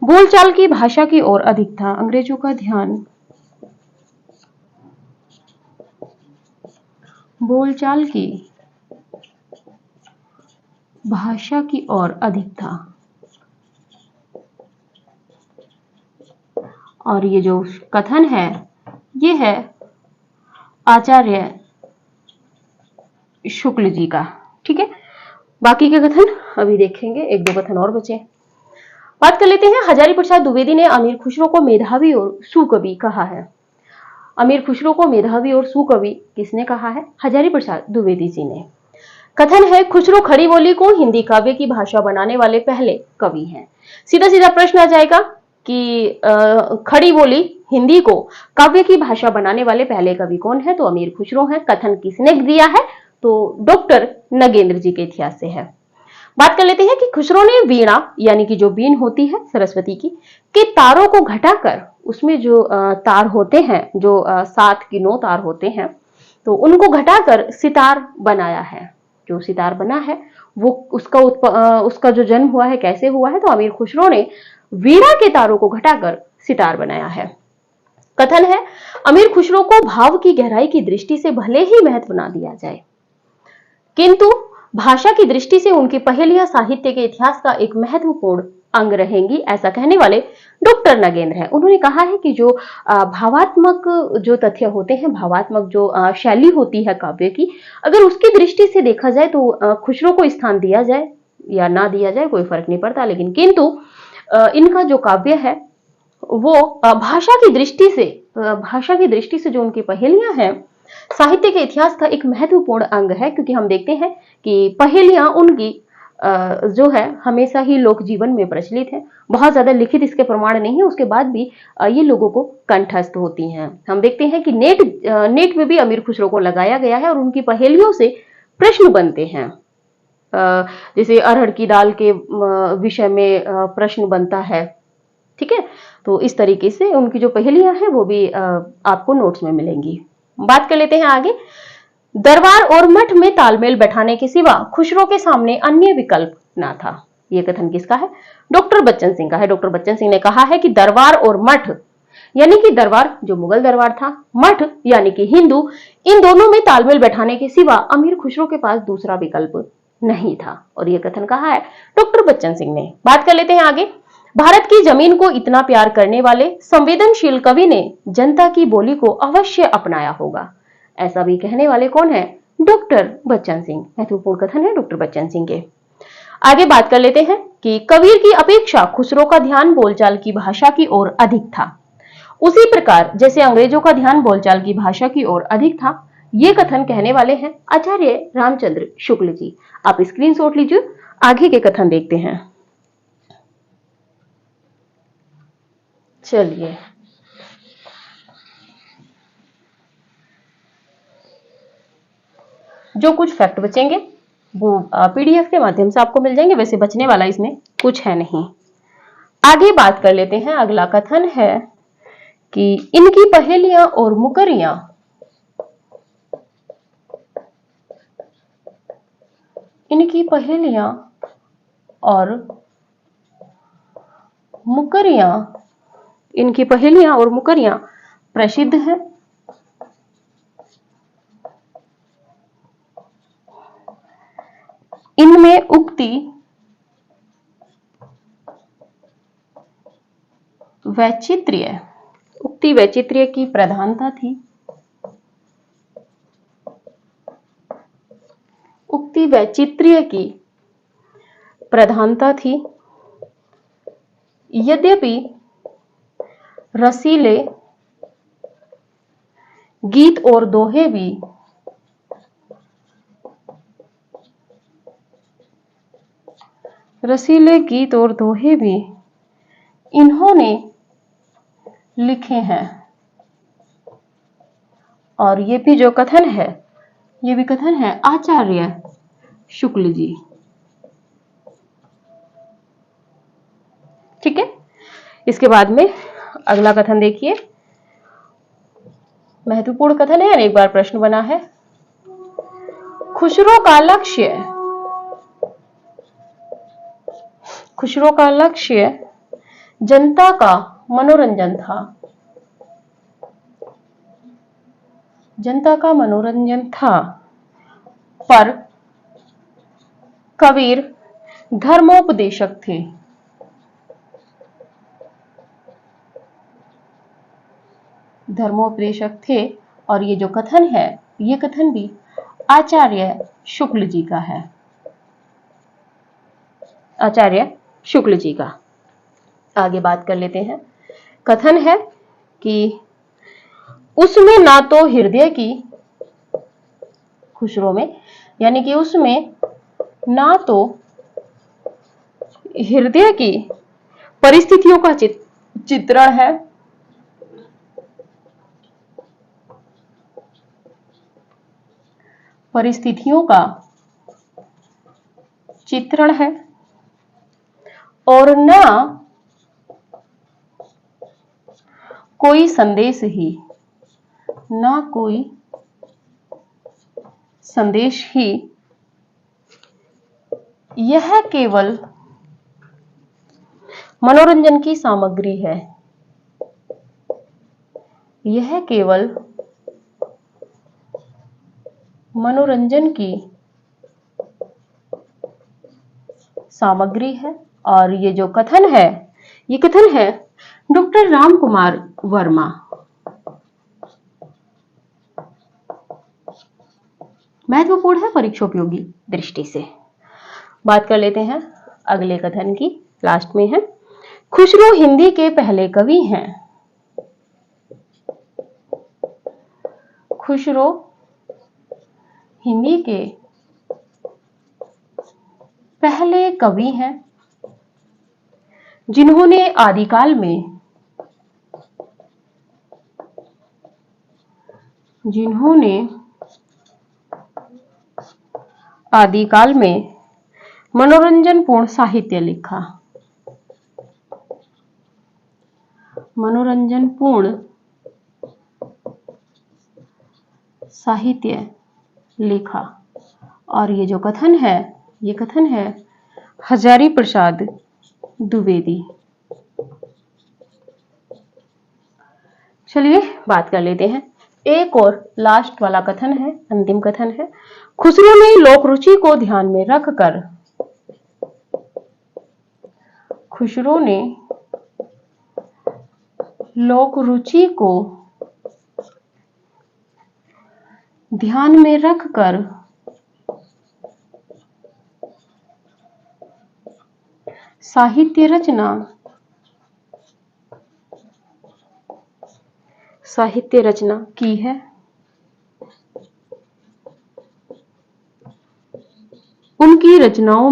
बोलचाल की भाषा की ओर अधिक था। अंग्रेजों का ध्यान बोलचाल की भाषा की ओर अधिक था। और ये जो कथन है ये है आचार्य शुक्ल जी का। ठीक है, बाकी के कथन अभी देखेंगे, एक दो कथन और बचे। बात कर लेते हैं हजारी प्रसाद द्विवेदी ने अमीर खुसरो को मेधावी और सुकवि कहा है। अमीर खुसरो को मेधावी और सुकवि किसने कहा है? हजारी प्रसाद द्विवेदी जी ने। कथन है खुसरो खड़ी बोली को हिंदी काव्य की भाषा बनाने वाले पहले कवि हैं। सीधा सीधा प्रश्न आ जाएगा कि खड़ी बोली हिंदी को काव्य की भाषा बनाने वाले पहले कवि कौन है? तो अमीर खुसरो हैं। कथन किसने दिया है? तो डॉक्टर नगेंद्र जी के इतिहास से है। बात कर लेते हैं कि खुसरो ने वीणा यानी कि जो बीन होती है सरस्वती की के तारों को घटाकर उसमें जो तार होते हैं, जो 7 की 9 तार होते हैं, तो उनको घटाकर सितार बनाया है। जो सितार बना है वो उसका जो जन्म हुआ है कैसे हुआ है? तो अमीर खुसरो ने वीणा के तारों को घटाकर सितार बनाया है। कथन है अमीर खुसरो को भाव की गहराई की दृष्टि से भले ही महत्व ना दिया जाए, किंतु भाषा की दृष्टि से उनकी पहेलियां साहित्य के इतिहास का एक महत्वपूर्ण अंग रहेंगी, ऐसा कहने वाले डॉक्टर नगेंद्र हैं। उन्होंने कहा है कि जो भावात्मक जो तथ्य होते हैं, भावात्मक जो शैली होती है काव्य की, अगर उसकी दृष्टि से देखा जाए तो खुसरो को स्थान दिया जाए या ना दिया जाए कोई फर्क नहीं पड़ता, लेकिन किंतु इनका जो काव्य है वो भाषा की दृष्टि से जो उनकी पहेलियां हैं, साहित्य के इतिहास का एक महत्वपूर्ण अंग है, क्योंकि हम देखते हैं कि पहेलियां उनकी जो है हमेशा ही लोक जीवन में प्रचलित है। बहुत ज्यादा लिखित इसके प्रमाण नहीं है, उसके बाद भी ये लोगों को कंठस्थ होती हैं। हम देखते हैं कि नेट में भी अमीर खुसरो को लगाया गया है और उनकी पहेलियों से प्रश्न बनते हैं। जैसे अरहर की दाल के विषय में प्रश्न बनता है, ठीक है। तो इस तरीके से उनकी जो पहेलियां हैं वो भी आपको नोट्स में मिलेंगी। बात कर लेते हैं आगे। दरबार और मठ में तालमेल बैठाने के सिवा खुसरो के सामने अन्य विकल्प ना था। यह कथन किसका है? डॉक्टर बच्चन सिंह का है। डॉक्टर बच्चन सिंह ने कहा है कि दरबार और मठ, यानी कि दरबार जो मुगल दरबार था, मठ यानी कि हिंदू, इन दोनों में तालमेल बैठाने के सिवा अमीर खुसरो के पास दूसरा विकल्प नहीं था। और यह कथन कहा है डॉक्टर बच्चन सिंह ने। बात कर लेते हैं आगे। भारत की जमीन को इतना प्यार करने वाले संवेदनशील कवि ने जनता की बोली को अवश्य अपनाया होगा, ऐसा भी कहने वाले कौन है? डॉक्टर बच्चन सिंह। महत्वपूर्ण कथन है डॉक्टर बच्चन सिंह के। आगे बात कर लेते हैं कि कबीर की अपेक्षा खुसरो का ध्यान बोलचाल की भाषा की ओर अधिक था। उसी प्रकार जैसे अंग्रेजों का ध्यान बोलचाल की भाषा की ओर अधिक था, ये कथन कहने वाले हैं आचार्य रामचंद्र शुक्ल जी। आप स्क्रीनशॉट लीजिए, आगे के कथन देखते हैं। चलिए, जो कुछ फैक्ट बचेंगे वो पीडीएफ के माध्यम से आपको मिल जाएंगे, वैसे बचने वाला इसमें कुछ है नहीं। आगे बात कर लेते हैं। अगला कथन है कि इनकी पहेलियां और मुकरियां इनकी पहेलियां और मुकरियां प्रसिद्ध हैं। इनमें उक्ति वैचित्र्य की प्रधानता थी। उक्ति वैचित्र्य की प्रधानता थी। यद्यपि रसीले गीत और दोहे भी इन्होंने लिखे हैं, और ये भी जो कथन है, ये भी कथन है आचार्य शुक्ल जी। ठीक है। इसके बाद में अगला कथन देखिए, महत्वपूर्ण कथन है, एक बार प्रश्न बना है। खुसरो का लक्ष्य जनता का मनोरंजन था, पर कबीर धर्मोपदेशक थे। और ये जो कथन है, ये कथन भी आचार्य शुक्ल जी का है। आचार्य शुक्ल जी का। आगे बात कर लेते हैं। कथन है कि उसमें ना तो हृदय की, खुसरो में, यानी कि उसमें ना तो हृदय की परिस्थितियों का चित्रण है, और ना कोई संदेश ही, यह केवल मनोरंजन की सामग्री है। यह केवल मनोरंजन की सामग्री है। और ये जो कथन है, ये कथन है डॉक्टर राम कुमार वर्मा। महत्वपूर्ण है परीक्षोपयोगी दृष्टि से। बात कर लेते हैं अगले कथन की, लास्ट में है, खुसरो हिंदी के पहले कवि हैं। खुसरो हिंदी के पहले कवि हैं जिन्होंने आदिकाल में मनोरंजनपूर्ण साहित्य लिखा। मनोरंजनपूर्ण साहित्य लिखा। और ये जो कथन है, ये कथन है हजारी प्रसाद द्विवेदी। चलिए बात कर लेते हैं, एक और लास्ट वाला कथन है, अंतिम कथन है, खुसरो ने लोक रुचि को ध्यान में रखकर, खुसरो ने लोक रुचि को ध्यान में रखकर साहित्य रचना की है। उनकी रचनाओं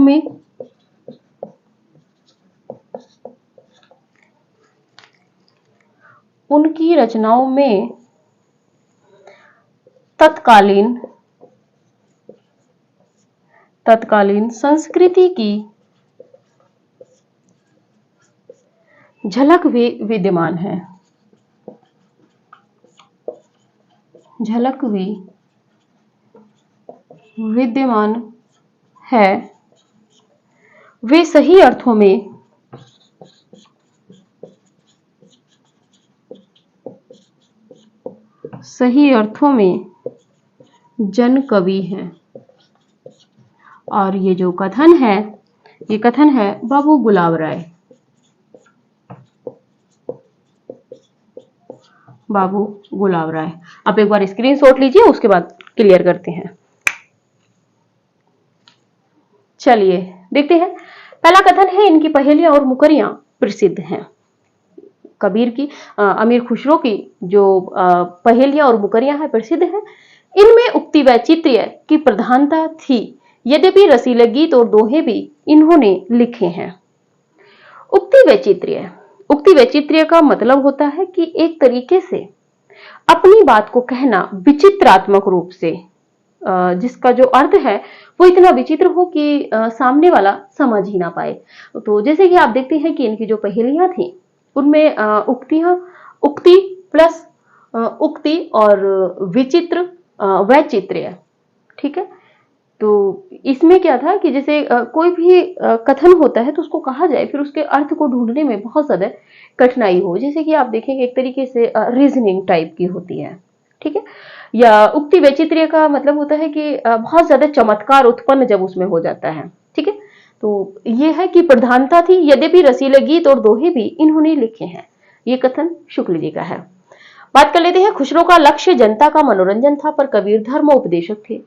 में तत्कालीन संस्कृति की झलक भी विद्यमान है। झलक भी विद्यमान है। वे सही अर्थों में जन कवि हैं। और ये जो कथन है, ये कथन है बाबू गुलाब राय। बाबू गुलाब राय। आप एक बार स्क्रीनशॉट लीजिए, उसके बाद क्लियर करते हैं। चलिए देखते हैं। पहला कथन है, इनकी पहेलियां और मुकरियां प्रसिद्ध हैं। कबीर की, अमीर खुसरो की जो पहेलियां और मुकरियां हैं प्रसिद्ध हैं। इनमें उक्ति वैचित्र्य की प्रधानता थी, यद्यपि रसीले गीत और दोहे भी इन्होंने लिखे हैं। उक्ति वैचित्र्य का मतलब होता है कि एक तरीके से अपनी बात को कहना विचित्रात्मक रूप से, जिसका जो अर्थ है वो इतना विचित्र हो कि सामने वाला समझ ही ना पाए। तो जैसे कि आप देखते हैं कि इनकी जो पहेलियां थी उनमें उक्ति प्लस उक्ति और विचित्र वैचित्र्य, ठीक है। तो इसमें क्या था कि जैसे कोई भी कथन होता है तो उसको कहा जाए, फिर उसके अर्थ को ढूंढने में बहुत ज्यादा कठिनाई हो। जैसे कि आप देखेंगे एक तरीके से रीजनिंग टाइप की होती है, ठीक है। या उक्ति वैचित्र्य का मतलब होता है कि बहुत ज्यादा चमत्कार उत्पन्न जब उसमें हो जाता है, ठीक है। तो ये है कि प्रधानता थी, यद्यपि रसीले गीत और दोहे भी इन्होंने लिखे हैं। ये कथन शुक्ल जी का है। बात कर लेते हैं, खुसरो का लक्ष्य जनता का मनोरंजन था, पर कबीर धर्मोपदेशक थे।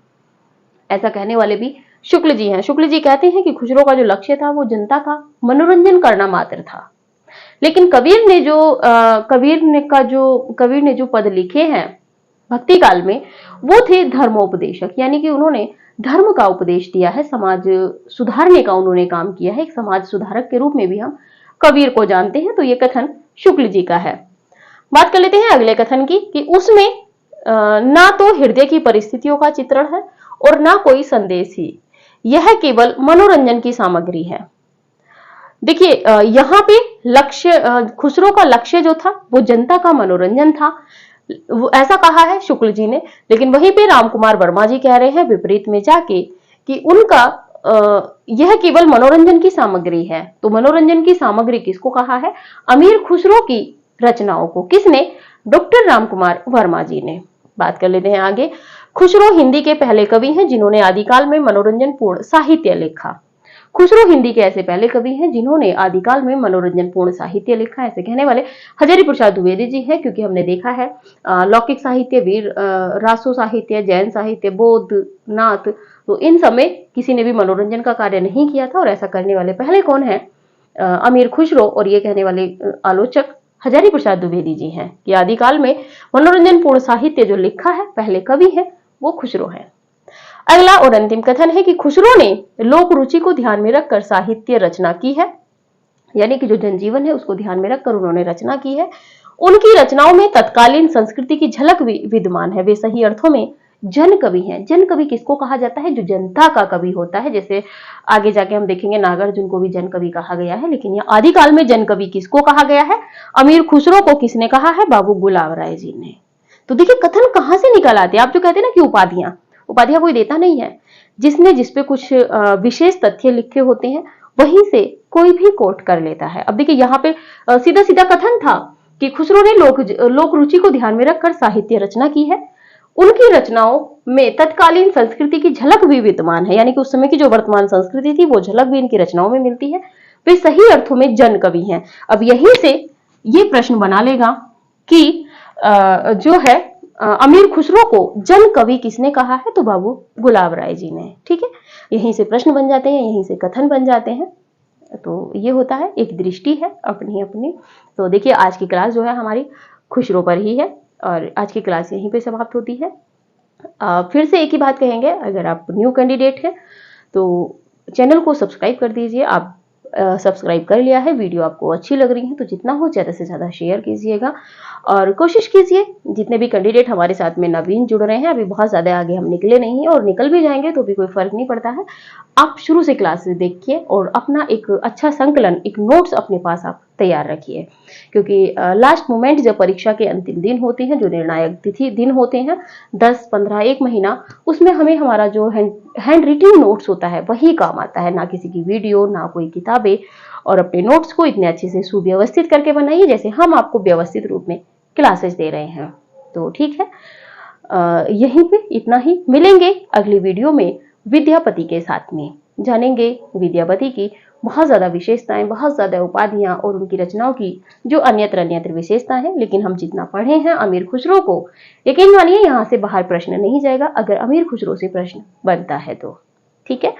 ऐसा कहने वाले भी शुक्ल जी हैं। शुक्ल जी कहते हैं कि खुसरो का जो लक्ष्य था वो जनता का मनोरंजन करना मात्र था। लेकिन कबीर ने जो पद लिखे हैं भक्ति काल में, वो थे धर्मोपदेशक, यानी कि उन्होंने धर्म का उपदेश दिया है, समाज सुधारने का उन्होंने काम किया है। एक समाज सुधारक के रूप में भी हम कबीर को जानते हैं। तो ये कथन शुक्ल जी का है। बात कर लेते हैं अगले कथन की, कि उसमें ना तो हृदय की परिस्थितियों का चित्रण है और ना कोई संदेश ही, यह केवल मनोरंजन की सामग्री है। देखिए यहाँ पे लक्ष्य, खुसरो का लक्ष्य जो था वो जनता का मनोरंजन था, वो ऐसा कहा है शुक्ल जी ने। लेकिन वहीं पे रामकुमार वर्मा जी कह रहे हैं विपरीत में जाके कि उनका यह केवल मनोरंजन की सामग्री है। तो मनोरंजन की सामग्री किसको कहा है? अमीर खुसरो की रचनाओं को। किसने? डॉक्टर रामकुमार वर्मा जी ने। बात कर लेते हैं आगे। खुसरो हिंदी के पहले कवि हैं जिन्होंने आदिकाल में मनोरंजन पूर्ण साहित्य लिखा। खुसरो हिंदी के ऐसे पहले कवि हैं जिन्होंने आदिकाल में मनोरंजन पूर्ण साहित्य लिखा। ऐसे कहने वाले हजारी प्रसाद द्विवेदी जी हैं, क्योंकि हमने देखा है लौकिक साहित्य, वीर रासो साहित्य, जैन साहित्य, बौद्ध, नाथ, तो इन समय किसी ने भी मनोरंजन का कार्य नहीं किया था। और ऐसा करने वाले पहले कौन है? अमीर खुसरो। और ये कहने वाले आलोचक हजारी प्रसाद द्विवेदी जी हैं कि आदिकाल में मनोरंजन पूर्ण साहित्य जो लिखा है, पहले कवि है वो खुसरो है। अगला और अंतिम कथन है कि खुसरो ने लोक रुचि को ध्यान में रखकर साहित्य रचना की है, यानी कि जो जनजीवन है उसको ध्यान में रखकर उन्होंने रचना की है। उनकी रचनाओं में तत्कालीन संस्कृति की झलक विद्यमान है। वे सही अर्थों में जन कवि हैं। जन कवि किसको कहा जाता है? जो जनता का कवि होता है। जैसे आगे जाके हम देखेंगे नागार्जुन को भी जन कवि कहा गया है, लेकिन यह आदिकाल में जन कवि किसको कहा गया है? अमीर खुसरो को किसने कहा है? बाबू गुलाब राय जी ने। तो देखिए कथन कहां से निकल आते हैं। आप जो कहते हैं ना कि उपाधियां कोई देता नहीं है। जिसने जिसपे कुछ विशेष तथ्य लिखे होते हैं वहीं से कोई भी कोट कर लेता है। अब देखिए यहाँ पे सीधा सीधा कथन था कि खुसरो ने लोक रुचि को ध्यान में रखकर साहित्य रचना की है। उनकी रचनाओं में तत्कालीन संस्कृति की झलक भी विद्यमान है, यानी कि उस समय की जो वर्तमान संस्कृति थी वो झलक भी इनकी रचनाओं में मिलती है। वे सही अर्थों में जन कवि हैं। अब यहीं से ये प्रश्न बना लेगा कि जो है अमीर खुसरो को जन कवि किसने कहा है? तो बाबू गुलाब राय जी ने। ठीक है, यहीं से प्रश्न बन जाते हैं, यहीं से कथन बन जाते हैं। तो ये होता है, एक दृष्टि है अपनी अपनी। तो देखिए आज की क्लास जो है हमारी खुसरो पर ही है और आज की क्लास यहीं पे समाप्त होती है। फिर से एक ही बात कहेंगे, अगर आप न्यू कैंडिडेट हैं तो चैनल को सब्सक्राइब कर दीजिए। आप सब्सक्राइब कर लिया है, वीडियो आपको अच्छी लग रही है तो जितना हो ज़्यादा से ज़्यादा शेयर कीजिएगा और कोशिश कीजिए जितने भी कैंडिडेट हमारे साथ में नवीन जुड़ रहे हैं, अभी बहुत ज़्यादा आगे हम निकले नहीं हैं और निकल भी जाएंगे तो भी कोई फर्क नहीं पड़ता है। आप शुरू से क्लासेस देखिए और अपना एक अच्छा संकलन, एक नोट्स अपने पास आप तैयार रखिए, क्योंकि लास्ट मोमेंट जब परीक्षा के अंतिम दिन होते हैं, जो निर्णायक तिथि दिन होते हैं 10, 15, 1 महीना, उसमें हमें हमारा जो हैंड रिटन नोट्स होता है वही काम आता है, ना किसी की वीडियो, ना कोई किताबें। और अपने नोट्स को इतने अच्छे से सुव्यवस्थित करके बनाइए जैसे हम आपको व्यवस्थित रूप में क्लासेस दे रहे हैं। तो ठीक है, यहीं पे इतना ही। मिलेंगे अगली वीडियो में विद्यापति के साथ में, जानेंगे विद्यापति की बहुत ज्यादा विशेषताएं, बहुत ज्यादा उपाधियां और उनकी रचनाओं की जो अन्यत्र विशेषता है। लेकिन हम जितना पढ़े हैं अमीर खुसरो को, यकीन मानिए यहाँ से बाहर प्रश्न नहीं जाएगा अगर अमीर खुसरो से प्रश्न बनता है तो। ठीक है,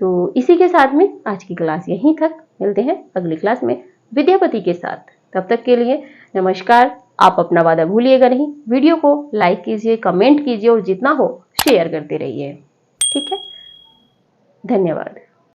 तो इसी के साथ में आज की क्लास यहीं तक। मिलते हैं अगली क्लास में विद्यापति के साथ। तब तक के लिए नमस्कार। आप अपना वादा भूलिएगा नहीं, वीडियो को लाइक कीजिए, कमेंट कीजिए और जितना हो शेयर करते रहिए। ठीक है, धन्यवाद।